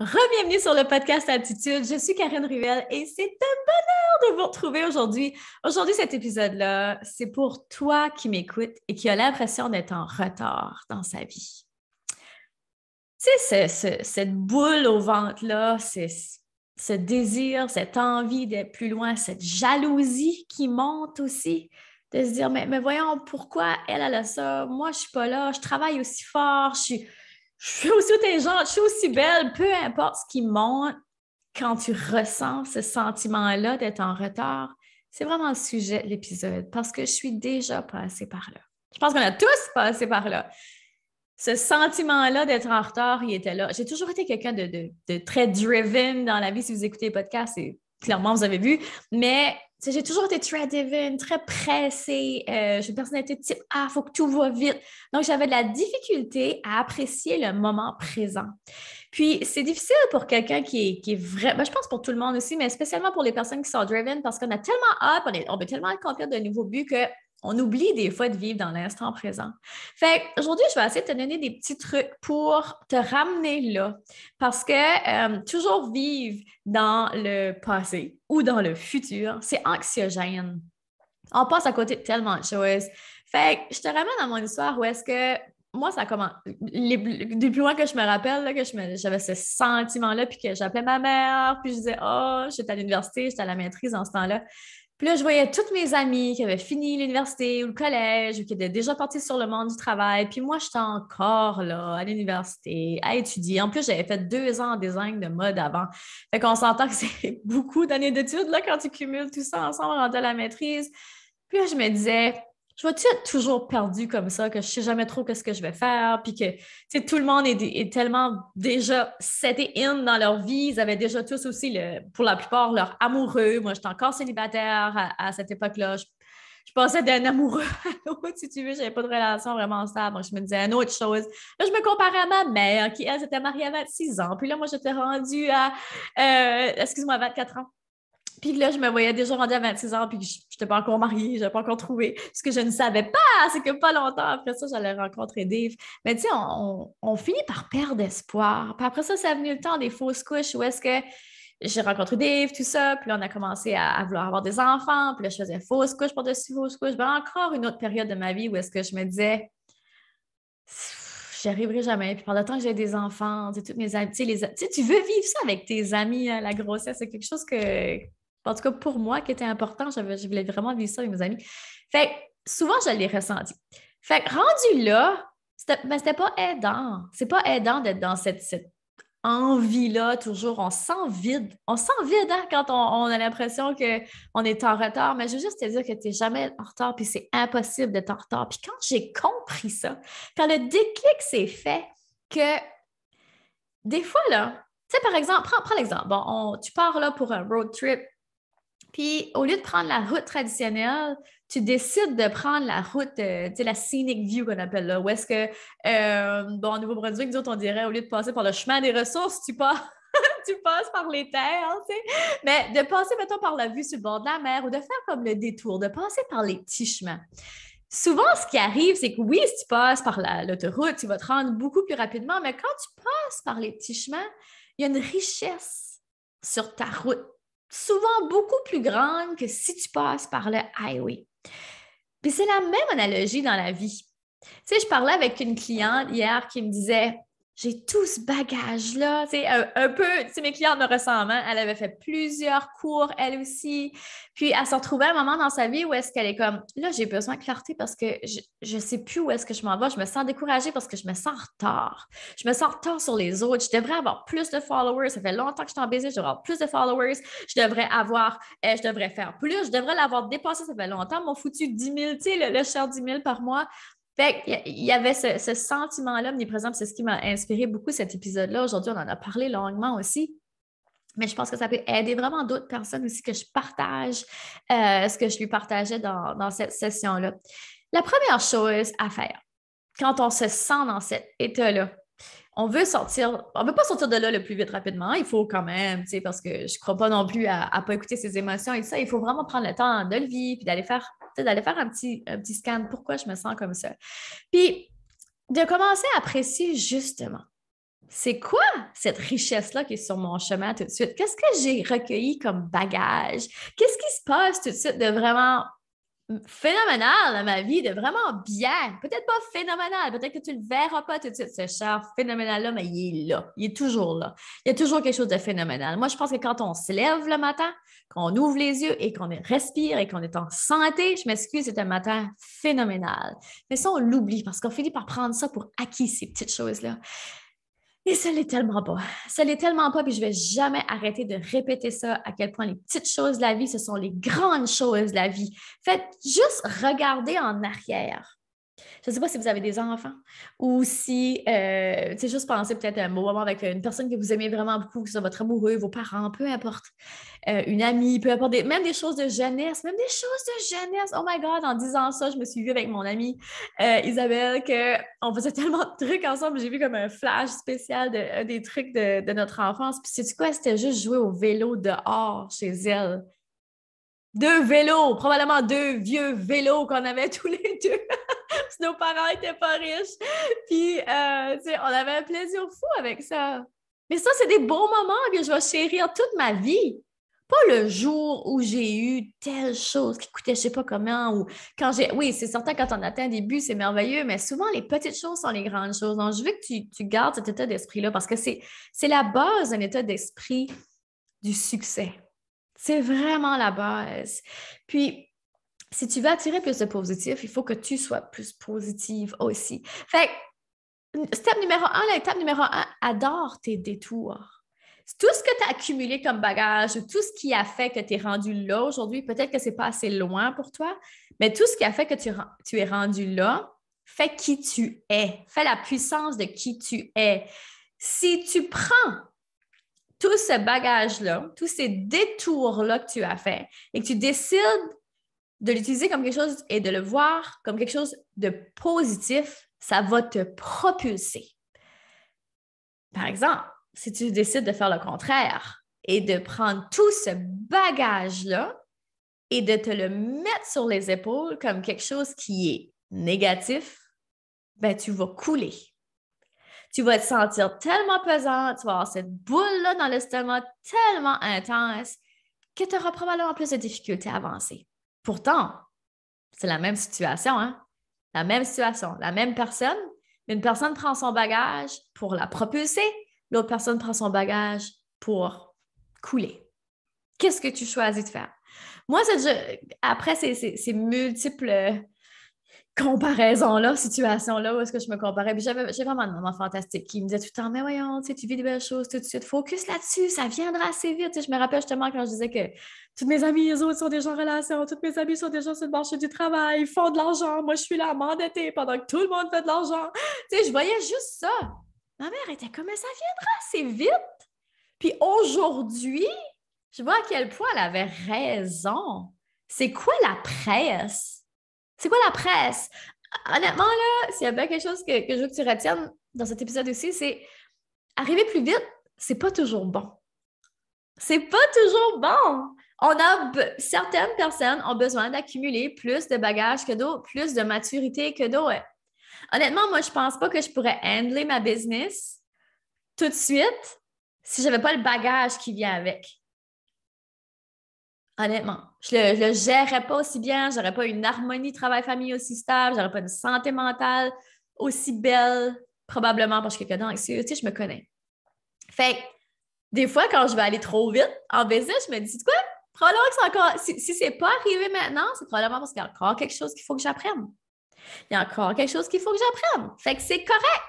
Re-bienvenue sur le podcast Attitude. Je suis Karine Ruel et c'est un bonheur de vous retrouver aujourd'hui. Aujourd'hui, cet épisode-là, c'est pour toi qui m'écoutes et qui a l'impression d'être en retard dans sa vie. Tu sais, cette boule au ventre-là, c'est ce désir, cette envie d'être plus loin, cette jalousie qui monte aussi, de se dire, mais voyons, pourquoi elle a ça? Moi, je ne suis pas là, je travaille aussi fort, je suis aussi intelligente, je suis aussi belle, peu importe ce qui monte, quand tu ressens ce sentiment-là d'être en retard, c'est vraiment le sujet de l'épisode parce que je suis déjà passée par là. Je pense qu'on a tous passé par là. Ce sentiment-là d'être en retard, il était là. J'ai toujours été quelqu'un de très driven dans la vie. Si vous écoutez les podcasts, clairement, vous avez vu. Mais j'ai toujours été très driven, très pressée. J'ai une personnalité de type « Ah, il faut que tout va vite ». Donc, j'avais de la difficulté à apprécier le moment présent. Puis, c'est difficile pour quelqu'un qui est vrai. Ben, je pense pour tout le monde aussi, mais spécialement pour les personnes qui sont driven parce qu'on a tellement hâte, on veut tellement accomplir de nouveaux buts que on oublie des fois de vivre dans l'instant présent. Fait qu'aujourd'hui, je vais essayer de te donner des petits trucs pour te ramener là. Parce que toujours vivre dans le passé ou dans le futur, c'est anxiogène. On passe à côté de tellement de choses. Fait que je te ramène à mon histoire où est-ce que moi, ça commence. Du plus loin que je me rappelle, là, j'avais ce sentiment-là, puis que j'appelais ma mère, puis je disais, oh, j'étais à l'université, j'étais à la maîtrise en ce temps-là. Puis là, je voyais toutes mes amies qui avaient fini l'université ou le collège ou qui étaient déjà parties sur le monde du travail. Puis moi, j'étais encore là, à l'université, à étudier. En plus, j'avais fait 2 ans en design de mode avant. Fait qu'on s'entend que c'est beaucoup d'années d'études là, quand tu cumules tout ça ensemble, rendu à la maîtrise. Puis là, je me disais, je vais-tu être toujours perdue comme ça, que je ne sais jamais trop qu'est-ce que je vais faire, puis que tout le monde est tellement déjà setté in dans leur vie. Ils avaient déjà tous aussi, pour la plupart, leur amoureux. Moi, j'étais encore célibataire à cette époque-là. Je passais d'un amoureux à l'autre, si tu veux. Je n'avais pas de relation vraiment stable. Donc, je me disais une autre chose. Là, je me comparais à ma mère, qui, elle, s'était mariée à 26 ans. Puis là, moi, j'étais rendue à, excuse-moi, 24 ans. Puis là, je me voyais déjà rendue à 26 ans, puis je n'étais pas encore mariée, je n'avais pas encore trouvé. Ce que je ne savais pas, c'est que pas longtemps après ça, j'allais rencontrer Dave. Mais tu sais, on finit par perdre espoir. Puis après ça, c'est venu le temps des fausses couches où est-ce que j'ai rencontré Dave, tout ça, puis là, on a commencé à vouloir avoir des enfants, puis là, je faisais fausse couche par-dessus fausse couche. Ben, encore une autre période de ma vie où est-ce que je me disais, j'y arriverai jamais. Puis par le temps que j'ai des enfants, toutes mes amis, tu veux vivre ça avec tes amis, hein, la grossesse, c'est quelque chose que en tout cas, pour moi, qui était important, je voulais vraiment vivre ça avec mes amis. Fait que souvent, je l'ai ressenti. Fait que rendu là, c'était pas aidant. C'est pas aidant d'être dans cette envie-là, toujours. On se sent vide. On se sent vide hein, quand on a l'impression qu'on est en retard. Mais je veux juste te dire que tu n'es jamais en retard, puis c'est impossible d'être en retard. Puis quand j'ai compris ça, quand le déclic s'est fait, que des fois, là, tu sais, par exemple, prends l'exemple. Bon, tu pars là pour un road trip. Puis, au lieu de prendre la route traditionnelle, tu décides de prendre la route, tu sais, la scenic view qu'on appelle là, où est-ce que, bon, au Nouveau-Brunswick, nous autres, on dirait, au lieu de passer par le chemin des ressources, tu passes par les terres, tu sais. Mais de passer, mettons, par la vue sur le bord de la mer ou de faire comme le détour, de passer par les petits chemins. Souvent, ce qui arrive, c'est que oui, si tu passes par l'autoroute, tu vas te rendre beaucoup plus rapidement, mais quand tu passes par les petits chemins, il y a une richesse sur ta route souvent beaucoup plus grande que si tu passes par le highway. Puis c'est la même analogie dans la vie. Tu sais, je parlais avec une cliente hier qui me disait, j'ai tout ce bagage-là, tu sais, un peu, tu sais, mes clientes me ressemblent, hein? Elle avait fait plusieurs cours, elle aussi, puis elle se retrouvait à un moment dans sa vie où est-ce qu'elle est comme, là, j'ai besoin de clarté parce que je ne sais plus où est-ce que je m'en vais, je me sens découragée parce que je me sens en retard. Je me sens en retard sur les autres, je devrais avoir plus de followers, ça fait longtemps que je suis en business, je devrais avoir plus de followers, je devrais faire plus, je devrais l'avoir dépassé, ça fait longtemps, mon foutu 10 000, tu sais, le cher 10 000 par mois. Fait qu'il y avait ce sentiment-là, mais par exemple, c'est ce qui m'a inspiré beaucoup cet épisode-là. Aujourd'hui, on en a parlé longuement aussi. Mais je pense que ça peut aider vraiment d'autres personnes aussi que je partage ce que je lui partageais dans cette session-là. La première chose à faire, quand on se sent dans cet état-là, on veut pas sortir de là le plus vite rapidement, il faut quand même, tu sais, parce que je ne crois pas non plus à ne pas écouter ses émotions et tout ça, il faut vraiment prendre le temps de le vivre puis d'aller faire un petit scan, pourquoi je me sens comme ça. Puis de commencer à apprécier justement c'est quoi cette richesse-là qui est sur mon chemin tout de suite? Qu'est-ce que j'ai recueilli comme bagage? Qu'est-ce qui se passe tout de suite de vraiment phénoménal dans ma vie, de vraiment bien? Peut-être pas phénoménal, peut-être que tu ne le verras pas tout de suite, ce cher phénoménal-là, mais il est là, il est toujours là. Il y a toujours quelque chose de phénoménal. Moi, je pense que quand on se lève le matin, qu'on ouvre les yeux et qu'on respire et qu'on est en santé, je m'excuse, c'est un matin phénoménal. Mais ça, on l'oublie parce qu'on finit par prendre ça pour acquis, ces petites choses-là. Et ça l'est tellement pas. Ça l'est tellement pas, puis je vais jamais arrêter de répéter ça, à quel point les petites choses de la vie, ce sont les grandes choses de la vie. Faites juste regarder en arrière. Je ne sais pas si vous avez des enfants ou si, tu sais, juste penser peut-être à un moment avec une personne que vous aimez vraiment beaucoup, que ce soit votre amoureux, vos parents, peu importe, une amie, peu importe, même des choses de jeunesse, même des choses de jeunesse. Oh my God, en disant ça, je me suis vue avec mon amie Isabelle qu'on faisait tellement de trucs ensemble. J'ai vu comme un flash spécial des trucs de notre enfance. Puis sais-tu quoi? C'était juste jouer au vélo dehors chez elle. 2 vélos, probablement 2 vieux vélos qu'on avait tous les deux. Nos parents n'étaient pas riches. Puis, on avait un plaisir fou avec ça. Mais ça, c'est des beaux moments que je vais chérir toute ma vie. Pas le jour où j'ai eu telle chose qui coûtait je ne sais pas comment ou quand j'ai... Oui, c'est certain, quand on atteint des buts, c'est merveilleux, mais souvent, les petites choses sont les grandes choses. Donc, je veux que tu gardes cet état d'esprit-là parce que c'est la base d'un état d'esprit du succès. C'est vraiment la base. Puis, si tu veux attirer plus de positif, il faut que tu sois plus positive aussi. Fait que, l'étape numéro 1, adore tes détours. Tout ce que tu as accumulé comme bagage, tout ce qui a fait que tu es rendu là aujourd'hui, peut-être que ce n'est pas assez loin pour toi, mais tout ce qui a fait que tu es rendu là, fait qui tu es, fait la puissance de qui tu es. Si tu prends tout ce bagage-là, tous ces détours-là que tu as fait et que tu décides de l'utiliser comme quelque chose et de le voir comme quelque chose de positif, ça va te propulser. Par exemple, si tu décides de faire le contraire et de prendre tout ce bagage-là et de te le mettre sur les épaules comme quelque chose qui est négatif, ben tu vas couler. Tu vas te sentir tellement pesant, tu vas avoir cette boule-là dans l'estomac tellement intense que tu auras probablement plus de difficultés à avancer. Pourtant, c'est la même situation, hein? La même situation, la même personne. Une personne prend son bagage pour la propulser, l'autre personne prend son bagage pour couler. Qu'est-ce que tu choisis de faire? Moi, après ces multiples comparaisons-là, situations-là où est-ce que je me comparais, puis j'ai vraiment une maman fantastique qui me disait tout le temps, mais voyons, tu vis des belles choses tout de suite, focus là-dessus, ça viendra assez vite. Je me rappelle justement quand je disais que toutes mes amies, les autres sont déjà en relation, toutes mes amies sont déjà sur le marché du travail, ils font de l'argent, moi je suis là à m'endetter pendant que tout le monde fait de l'argent. Je voyais juste ça. Ma mère était comme, mais ça viendra assez vite. Puis aujourd'hui, je vois à quel point elle avait raison. C'est quoi la presse? C'est quoi la presse? Honnêtement, là, s'il y a bien quelque chose que je veux que tu retiennes dans cet épisode aussi, c'est arriver plus vite, c'est pas toujours bon. C'est pas toujours bon. Certaines personnes ont besoin d'accumuler plus de bagages que d'autres, plus de maturité que d'autres. Honnêtement, moi, je pense pas que je pourrais handler ma business tout de suite si j'avais pas le bagage qui vient avec. Honnêtement, je ne le gérerais pas aussi bien, je n'aurais pas une harmonie travail-famille aussi stable, je n'aurais pas une santé mentale aussi belle, probablement parce que quelqu'un d'anxieux, tu sais, je me connais. Fait que, des fois, quand je vais aller trop vite en business, je me dis, quoi? Probablement que c'est encore, si ce n'est pas arrivé maintenant, c'est probablement parce qu'il y a encore quelque chose qu'il faut que j'apprenne. Il y a encore quelque chose qu'il faut que j'apprenne. Fait que c'est correct.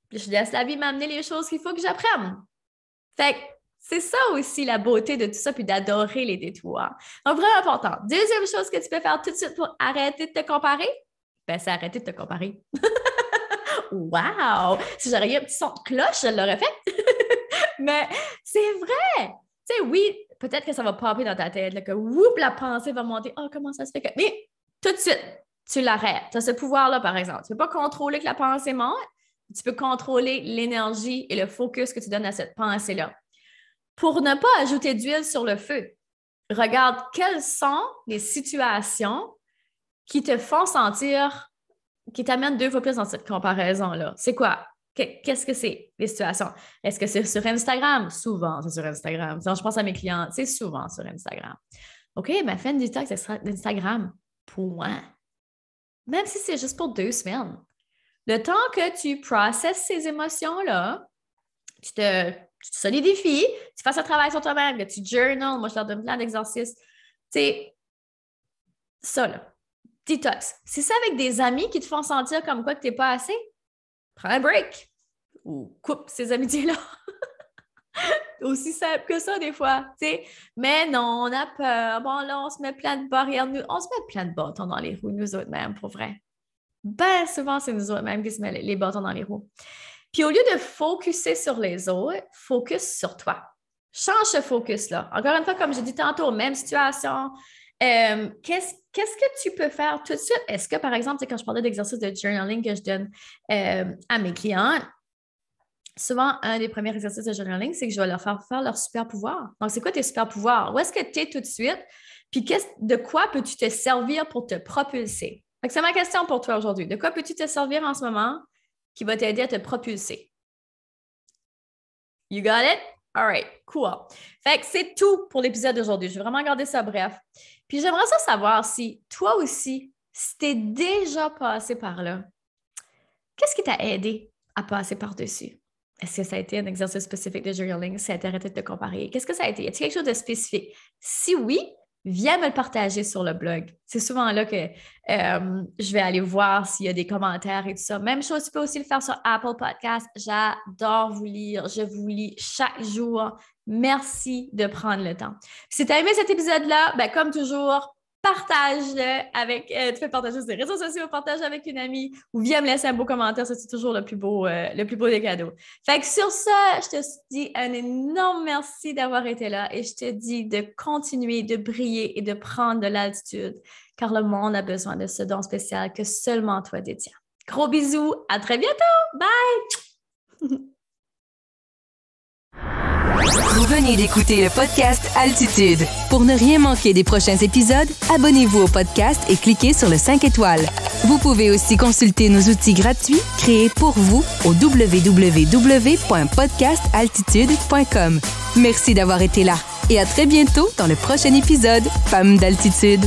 Puis je laisse la vie m'amener les choses qu'il faut que j'apprenne. Fait que, c'est ça aussi la beauté de tout ça, puis d'adorer les détours. Donc, vraiment important. Deuxième chose que tu peux faire tout de suite pour arrêter de te comparer, ben, c'est arrêter de te comparer. Wow! Si j'aurais eu un petit son de cloche, je l'aurais fait. Mais c'est vrai! Tu sais, oui, peut-être que ça va popper dans ta tête, là, que whoop, la pensée va monter. Oh, comment ça se fait que. Mais tout de suite, tu l'arrêtes. Tu as ce pouvoir-là, par exemple. Tu ne peux pas contrôler que la pensée monte. Tu peux contrôler l'énergie et le focus que tu donnes à cette pensée-là. Pour ne pas ajouter d'huile sur le feu, regarde quelles sont les situations qui te font sentir, qui t'amènent 2 fois plus dans cette comparaison-là. C'est quoi? Qu'est-ce que c'est, les situations? Est-ce que c'est sur Instagram? Souvent, c'est sur Instagram. Quand je pense à mes clients, c'est souvent sur Instagram. OK, ben fais une détox d'Instagram. Point. Même si c'est juste pour 2 semaines. Le temps que tu processes ces émotions-là, tu te solidifies, tu fasses un travail sur toi-même, que tu journal, moi je leur donne plein d'exercices. C'est ça, là. Détox. Si c'est avec des amis qui te font sentir comme quoi que tu n'es pas assez, prends un break ou coupe ces amitiés-là. Aussi simple que ça, des fois. T'sais. Mais non, on a peur. Bon, là, on se met plein de barrières. On se met plein de bâtons dans les roues, nous autres mêmes, pour vrai. Ben souvent, c'est nous autres mêmes qui se mettent les bâtons dans les roues. Puis au lieu de focuser sur les autres, focus sur toi. Change ce focus-là. Encore une fois, comme j'ai dit tantôt, même situation. Qu'est-ce que tu peux faire tout de suite? Est-ce que, par exemple, quand je parlais d'exercice de journaling que je donne à mes clients, souvent, un des premiers exercices de journaling, c'est que je vais leur faire leur super pouvoir. Donc, c'est quoi tes super pouvoirs? Où est-ce que tu es tout de suite? Puis, de quoi peux-tu te servir pour te propulser? Donc, c'est ma question pour toi aujourd'hui. De quoi peux-tu te servir en ce moment qui va t'aider à te propulser? You got it? All right, cool. Fait que c'est tout pour l'épisode d'aujourd'hui. Je vais vraiment garder ça bref. Puis, j'aimerais ça savoir si toi aussi, si tu es déjà passé par là, qu'est-ce qui t'a aidé à passer par-dessus? Est-ce que ça a été un exercice spécifique de journaling? Si ça t'a arrêté de te comparer? Qu'est-ce que ça a été? Y a-t-il quelque chose de spécifique? Si oui, viens me le partager sur le blog. C'est souvent là que je vais aller voir s'il y a des commentaires et tout ça. Même chose, tu peux aussi le faire sur Apple Podcasts. J'adore vous lire. Je vous lis chaque jour. Merci de prendre le temps. Si tu as aimé cet épisode-là, ben, comme toujours, partage-le avec, tu peux partager sur les réseaux sociaux, partage avec une amie ou viens me laisser un beau commentaire, ça c'est toujours le plus beau des cadeaux. Fait que sur ça, je te dis un énorme merci d'avoir été là et je te dis de continuer de briller et de prendre de l'altitude car le monde a besoin de ce don spécial que seulement toi détiens. Gros bisous, à très bientôt, bye! Vous venez d'écouter le podcast Altitude. Pour ne rien manquer des prochains épisodes, abonnez-vous au podcast et cliquez sur le 5 étoiles. Vous pouvez aussi consulter nos outils gratuits créés pour vous au www.podcastaltitude.com. Merci d'avoir été là et à très bientôt dans le prochain épisode Femmes d'Altitude.